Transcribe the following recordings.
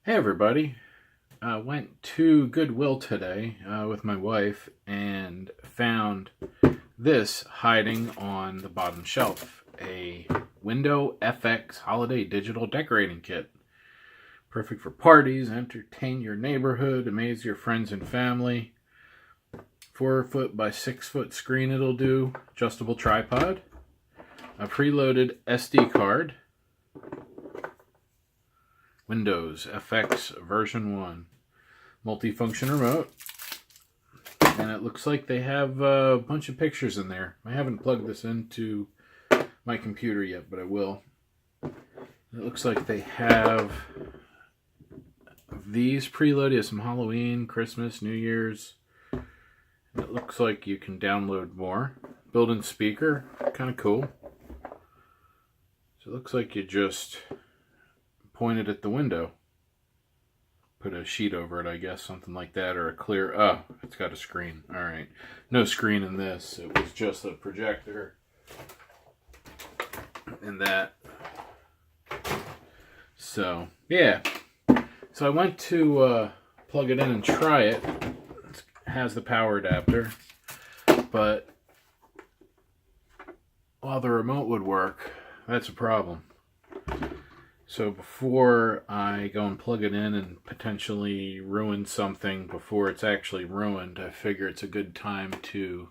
Hey everybody, went to Goodwill today with my wife and found this hiding on the bottom shelf. A Window FX Holiday Digital Decorating Kit. Perfect for parties, entertain your neighborhood, amaze your friends and family. 4 foot by 6 foot screen it'll do, adjustable tripod, a preloaded SD card, Windows FX version 1, multifunction remote, and it looks like they have a bunch of pictures in there. I haven't plugged this into my computer yet, but I will. It looks like they have these preloaded, some Halloween, Christmas, New Year's. It looks like you can download more. Built-in speaker, kind of cool. So it looks like you just point it at the window. Put a sheet over it, I guess, something like that, or a clear... Oh, it's got a screen. All right. No screen in this. It was just a projector. And that. So, yeah. So I went to plug it in and try it. It has the power adapter. But while the remote would work, that's a problem. So before I go and plug it in and potentially ruin something before it's actually ruined, I figure it's a good time to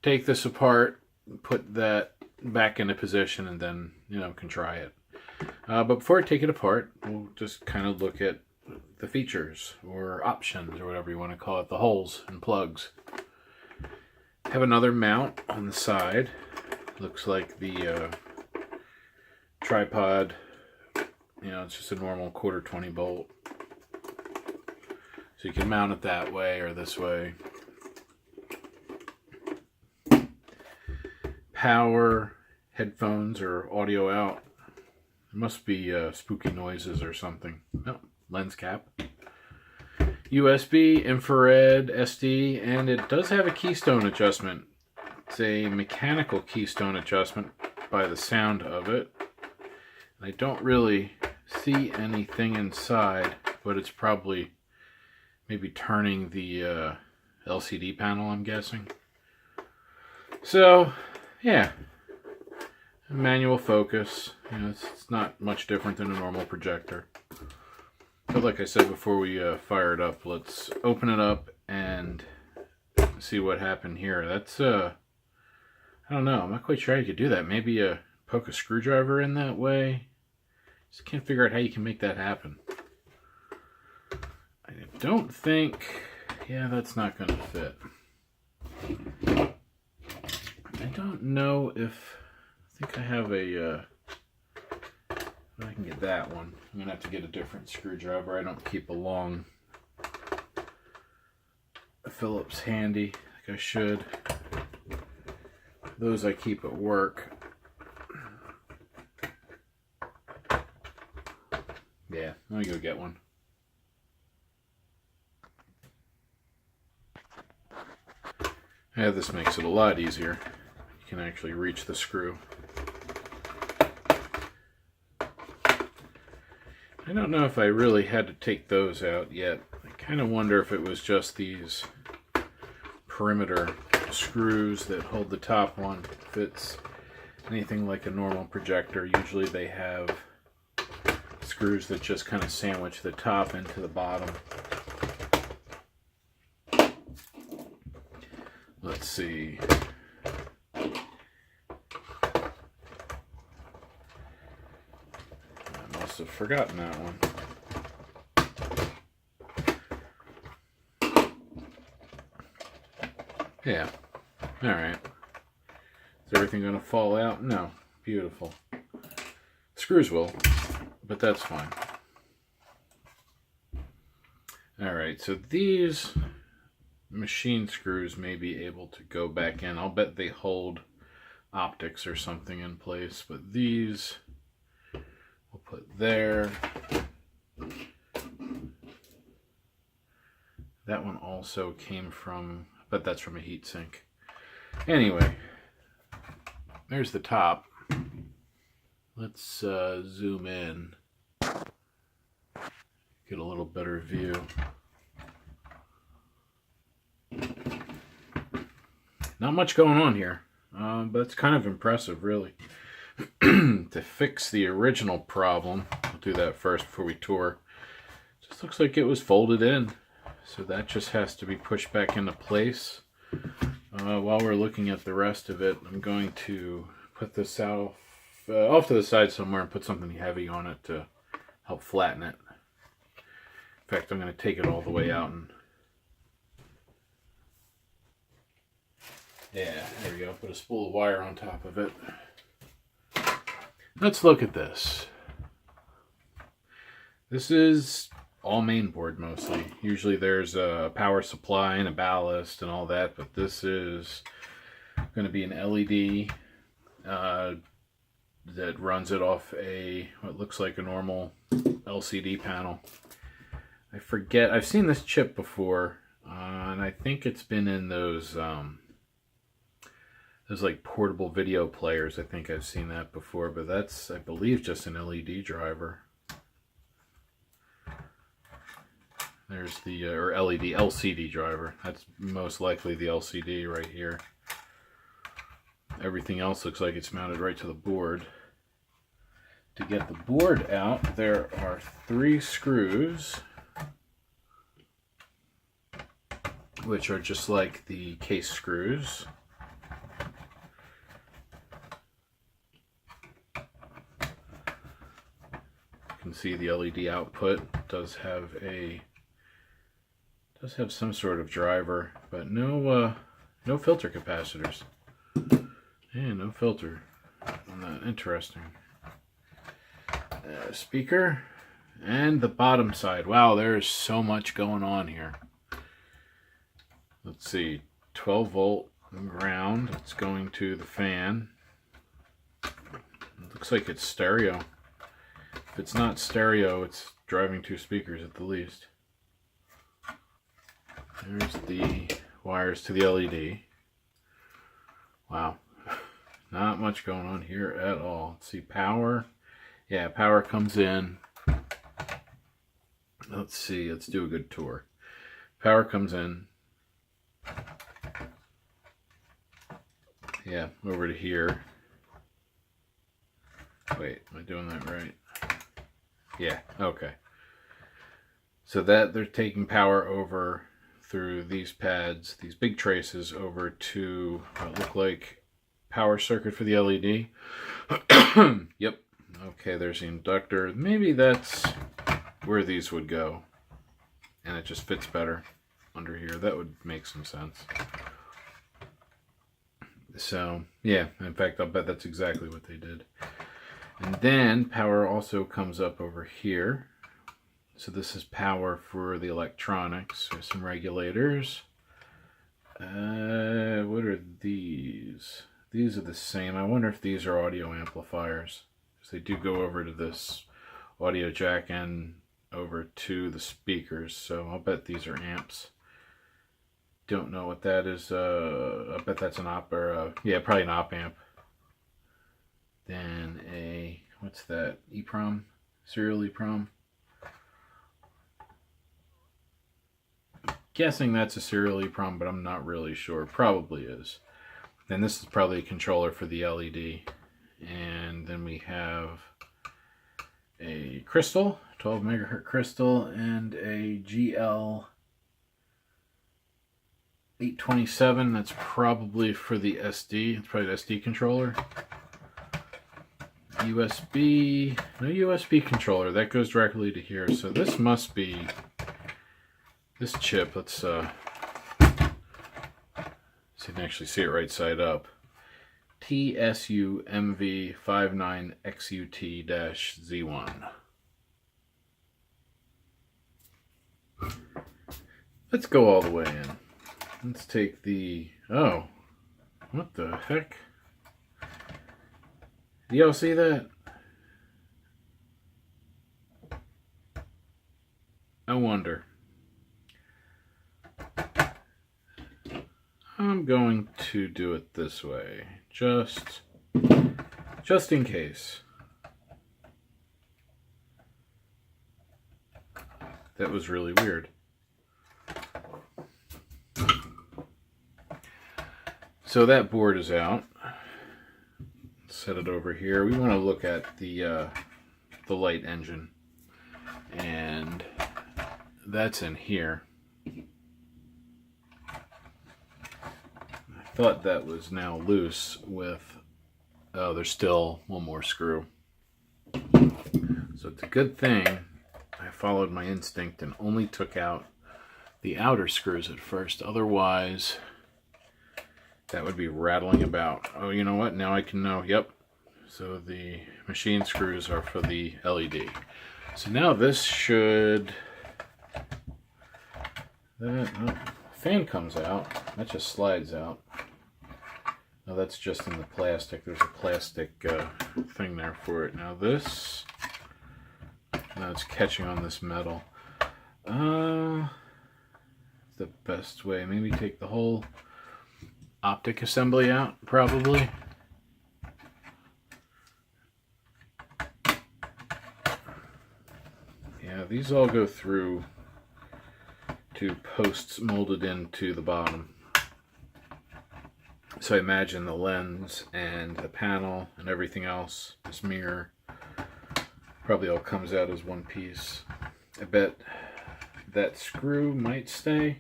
take this apart, put that back into position, and then, can try it. But before I take it apart, we'll just kind of look at the features or options or whatever you want to call it, the holes and plugs. Have another mount on the side. Looks like the tripod. It's just a normal 1/4 20 bolt. So you can mount it that way or this way. Power, headphones, or audio out. It must be spooky noises or something. Oh, lens cap. USB, infrared, SD, and it does have a keystone adjustment. It's a mechanical keystone adjustment by the sound of it. I don't really see anything inside, but it's probably maybe turning the LCD panel, I'm guessing. So, yeah. Manual focus. It's not much different than a normal projector. But like I said before we fire it up, let's open it up and see what happened here. That's, I don't know. I'm not quite sure how you could do that. Maybe poke a screwdriver in that way. Just can't figure out how you can make that happen. I don't think... Yeah, that's not going to fit. I don't know if... I think I have a... I can get that one. I'm going to have to get a different screwdriver. I don't keep a long Phillips handy like I should. Those I keep at work. Yeah, let me go get one. Yeah, this makes it a lot easier. You can actually reach the screw. I don't know if I really had to take those out yet. I kind of wonder if it was just these perimeter screws that hold the top one. If it's anything like a normal projector, usually they have screws that just kind of sandwich the top into the bottom. Let's see. I must have forgotten that one. Yeah. Alright. Is everything going to fall out? No. Beautiful. Screws will. But that's fine. Alright, so these machine screws may be able to go back in. I'll bet they hold optics or something in place, but these we'll put there. That one also came from, but that's from a heat sink. Anyway, there's the top. Let's zoom in. get a little better view. Not much going on here, but it's kind of impressive, really. To fix the original problem, we'll do that first before we tour. Just looks like it was folded in, so that just has to be pushed back into place. While we're looking at the rest of it, I'm going to put this off to the side somewhere and put something heavy on it to help flatten it. In fact, I'm going to take it all the way out and yeah, there we go. Put a spool of wire on top of it. Let's look at this. This is all mainboard mostly. Usually there's a power supply and a ballast and all that, but this is going to be an LED that runs it off what looks like a normal LCD panel. I forget, I've seen this chip before, and I think it's been in those like portable video players. I think I've seen that before, but that's, I believe, just an LED driver. There's the, or LCD driver. That's most likely the LCD right here. Everything else looks like it's mounted right to the board. To get the board out, there are 3 screws, which are just like the case screws. You can see the LED output does have some sort of driver, but no filter capacitors. Yeah, no filter on that. Interesting. Speaker and the bottom side. Wow, there's so much going on here. Let's see, 12 volt ground. It's going to the fan. It looks like it's stereo. If it's not stereo, it's driving 2 speakers at the least. There's the wires to the LED. Wow. Not much going on here at all. Let's see, power. Yeah, power comes in. Let's see, let's do a good tour. Power comes in. Yeah, over to here. Wait, am I doing that right? Yeah, okay. So that they're taking power over through these pads, these big traces, over to what look like power circuit for the LED. Yep. Okay, there's the inductor. Maybe that's where these would go. And it just fits better under here. That would make some sense. So, yeah, in fact, I'll bet that's exactly what they did. And then power also comes up over here. So this is power for the electronics. There's some regulators. What are these? These are the same. I wonder if these are audio amplifiers. Because they do go over to this audio jack and over to the speakers. So I'll bet these are amps. Don't know what that is. I bet that's an op, or yeah, probably an op amp. Then a, what's that? EEPROM? Serial EEPROM? Guessing that's a serial EEPROM, but I'm not really sure. Probably is. Then this is probably a controller for the LED. And then we have a crystal, 12 megahertz crystal, and a GL 827. That's probably for the SD. It's probably the SD controller. USB, no USB controller. That goes directly to here. So this must be this chip. Let's see if you can actually see it right side up. TSUMV59XUT-Z1. Let's go all the way in. Let's take the, oh, what the heck? Do y'all see that? I wonder. I'm going to do it this way, just in case. That was really weird. So that board is out. Set it over here. We want to look at the light engine, and that's in here. I thought that was now loose with, oh, there's still one more screw. So it's a good thing I followed my instinct and only took out the outer screws at first. Otherwise, that would be rattling about. Oh, you know what? Now I can know. Yep. So the machine screws are for the LED. So now this should... fan comes out. That just slides out. No, that's just in the plastic. There's a plastic thing there for it. Now this... Now it's catching on this metal. The best way. Maybe take the whole optic assembly out, probably. Yeah, these all go through to posts molded into the bottom. So I imagine the lens and the panel and everything else, this mirror, probably all comes out as one piece. I bet that screw might stay.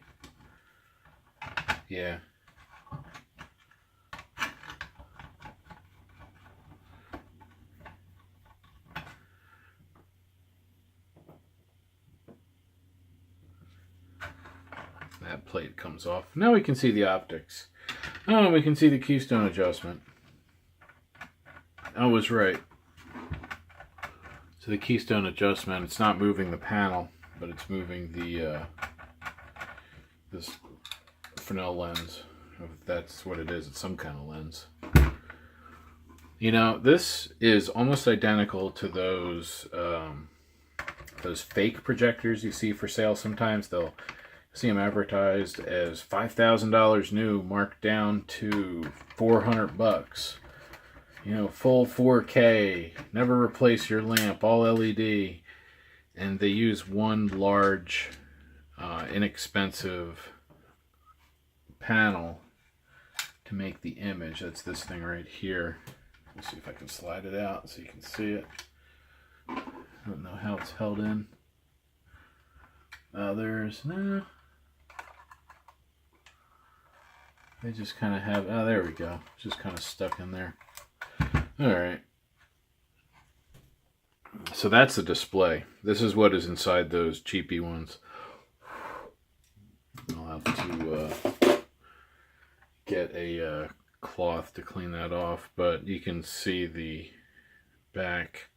Yeah. That plate comes off. Now we can see the optics. Oh, we can see the keystone adjustment. I was right. So the keystone adjustment, it's not moving the panel, but it's moving the this Fresnel lens. If that's what it is, it's some kind of lens. You know, this is almost identical to those fake projectors you see for sale sometimes. They'll see them advertised as $5,000 new, marked down to $400. You know, full 4K, never replace your lamp, all LED. And they use one large, inexpensive panel to make the image. That's this thing right here. Let's see if I can slide it out so you can see it. I don't know how it's held in. No. They just kind of have, oh, there we go. It's just kind of stuck in there. Alright. So that's the display. This is what is inside those cheapy ones. I'll have to get a cloth to clean that off, but you can see the back,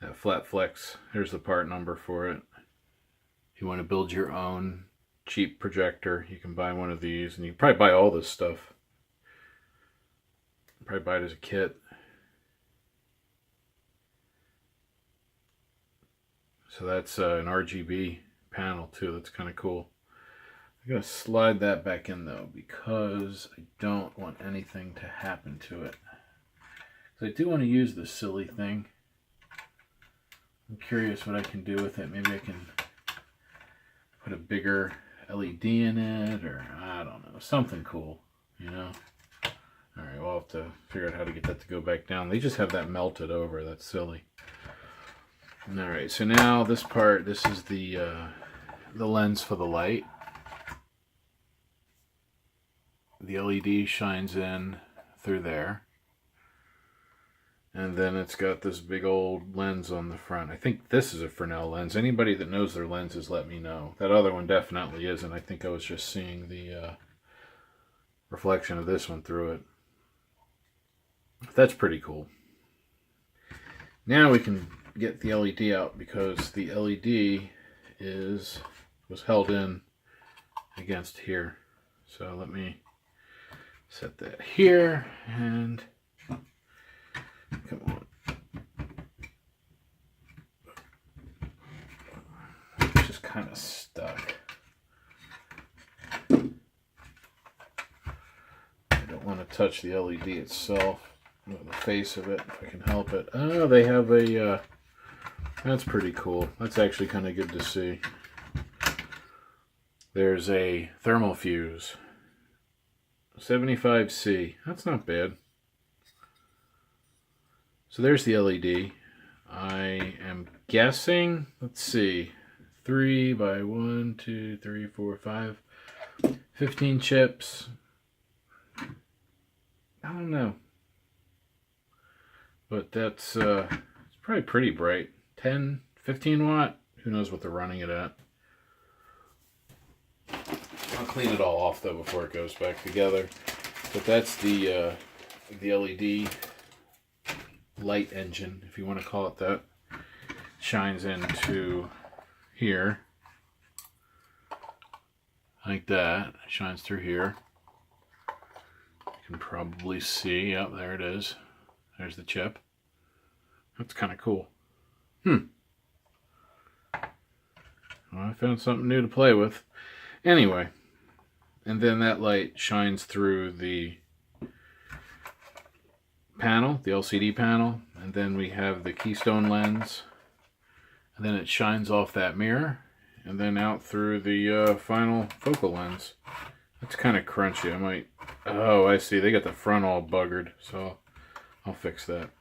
that flat flex. Here's the part number for it. If you want to build your own cheap projector, you can buy one of these, and you can probably buy all this stuff. Probably buy it as a kit. So that's an RGB panel too. That's kind of cool. I'm going to slide that back in though, because I don't want anything to happen to it. So I do want to use this silly thing. I'm curious what I can do with it. Maybe I can put a bigger LED in it, or I don't know, something cool, you know. Alright, we'll have to figure out how to get that to go back down. They just have that melted over. That's silly. Alright, so now this part, this is the lens for the light. The LED shines in through there. And then it's got this big old lens on the front. I think this is a Fresnel lens. Anybody that knows their lenses, let me know. That other one definitely isn't. I think I was just seeing the reflection of this one through it. That's pretty cool. Now we can get the LED out, because the LED was held in against here. So let me set that here, and come on. It's just kind of stuck. I don't want to touch the LED itself, or the face of it, if I can help it. Oh, they have a That's pretty cool. That's actually kind of good to see. There's a thermal fuse. 75C. That's not bad. So there's the LED. I am guessing, let's see, 3 by 1, 2, 3, 4, 5, 15 chips. I don't know. But that's it's probably pretty bright. 10, 15 watt. Who knows what they're running it at. I'll clean it all off though before it goes back together. But that's the LED light engine, if you want to call it that. Shines into here like that. Shines through here. You can probably see. Yep, there it is. There's the chip. That's kind of cool. Well, I found something new to play with. Anyway, and then that light shines through the panel, the LCD panel, and then we have the keystone lens, and then it shines off that mirror, and then out through the final focal lens. That's kind of crunchy. I might... Oh, I see. They got the front all buggered, so I'll fix that.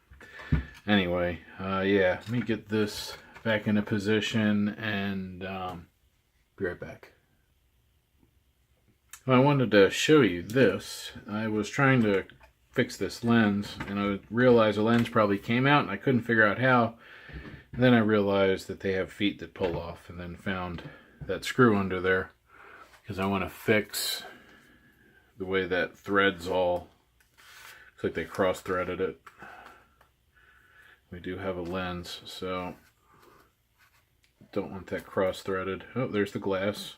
Anyway, yeah, let me get this back into position and be right back. Well, I wanted to show you this. I was trying to fix this lens, and I realized the lens probably came out, and I couldn't figure out how. And then I realized that they have feet that pull off, and then found that screw under there, because I want to fix the way that threads all. Looks like they cross-threaded it. We do have a lens, so don't want that cross-threaded. Oh, there's the glass.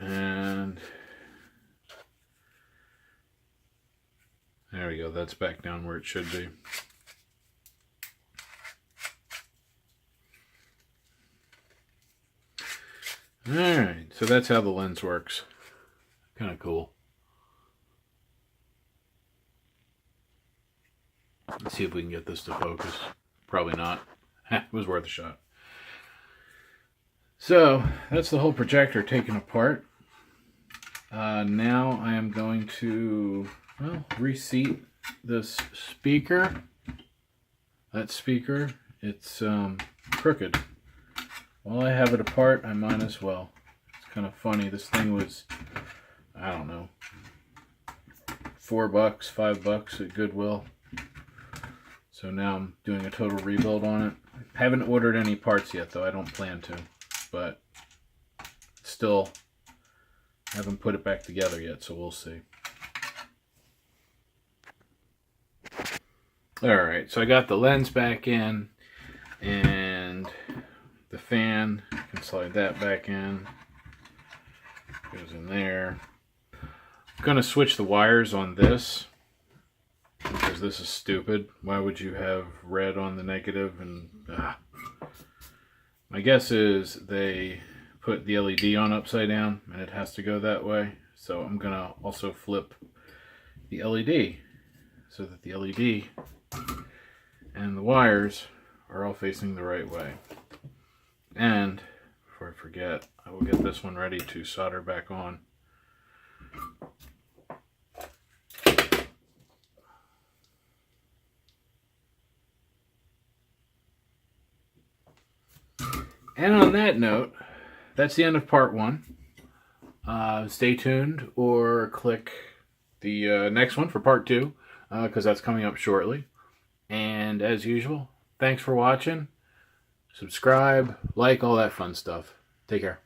And there we go. That's back down where it should be. Alright, so that's how the lens works. Kind of cool. Let's see if we can get this to focus. Probably not. It was worth a shot. So, that's the whole projector taken apart. Now I am going to, well, reseat this speaker. That speaker, it's crooked. While I have it apart, I might as well. It's kind of funny. This thing was, I don't know, $4, $5 at Goodwill. So now I'm doing a total rebuild on it. Haven't ordered any parts yet, though. I don't plan to. But still haven't put it back together yet, so we'll see. Alright, so I got the lens back in, and the fan, you can slide that back in. Goes in there. I'm going to switch the wires on this, because this is stupid. Why would you have red on the negative? And my guess is they put the LED on upside down and it has to go that way. So I'm going to also flip the LED so that the LED and the wires are all facing the right way. And before I forget, I will get this one ready to solder back on. And on that note, that's the end of part 1. Stay tuned or click the next one for part 2, because that's coming up shortly. And as usual, thanks for watching. Subscribe, like, all that fun stuff. Take care.